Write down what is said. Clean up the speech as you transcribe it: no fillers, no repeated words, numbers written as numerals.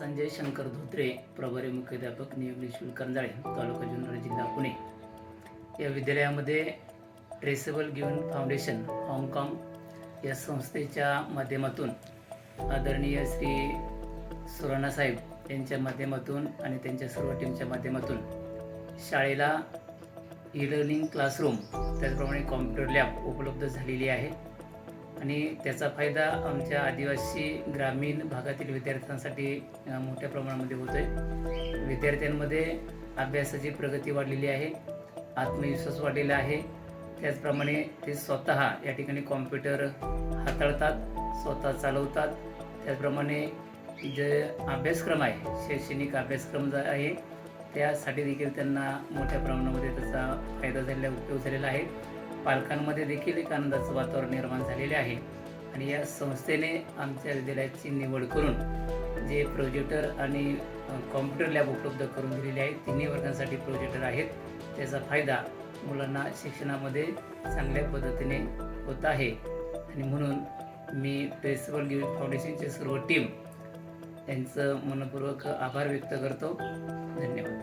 संजय शंकर धोत्रे, प्रभारी मुख्याध्यापक, नियमित शुल्क कंजाळे, तालुका जुन्नर, जिल्हा पुणे. या विद्यालयामध्ये ट्रेसेबल गिव्हन फाउंडेशन हाँगकाँग या संस्थेच्या माध्यमातून आदरणीय श्री सुराणा साहेब यांच्या माध्यमातून आणि त्यांच्या सर्व टीमच्या माध्यमातून शाळेला ई लर्निंग क्लासरूम, त्याचप्रमाणे कॉम्प्युटर लॅब उपलब्ध झालेली आहे आणि त्याचा फायदा आमच्या आदिवासी ग्रामीण भागातील विद्यार्थ्यांसाठी मोठ्या प्रमाणामध्ये होतो आहे. विद्यार्थ्यांमध्ये अभ्यासाची प्रगती वाढलेली आहे, आत्मविश्वास वाढलेला आहे. त्याचप्रमाणे ते स्वतः या ठिकाणी कॉम्प्युटर हाताळतात, स्वतः चालवतात. त्याचप्रमाणे जे अभ्यासक्रम आहे, शैक्षणिक अभ्यासक्रम जो आहे त्यासाठी देखील त्यांना मोठ्या प्रमाणामध्ये त्याचा फायदा झालेला, उपयोग झालेला आहे. पालकांमध्ये देखील एक आनंदाचं वातावरण निर्माण झालेले आहे आणि या संस्थेने आमच्या विद्यालयाची निवड करून जे प्रोजेक्टर आणि कॉम्प्युटर लॅब उपलब्ध करून दिलेले आहेत. तिन्ही वर्गांसाठी प्रोजेक्टर आहेत. त्याचा फायदा मुलांना शिक्षणामध्ये चांगल्या पद्धतीने होत आहे आणि म्हणून मी ट्रेसेबल गिव्हन फाउंडेशनचे सर्व टीम यांचं मनपूर्वक आभार व्यक्त करतो. धन्यवाद.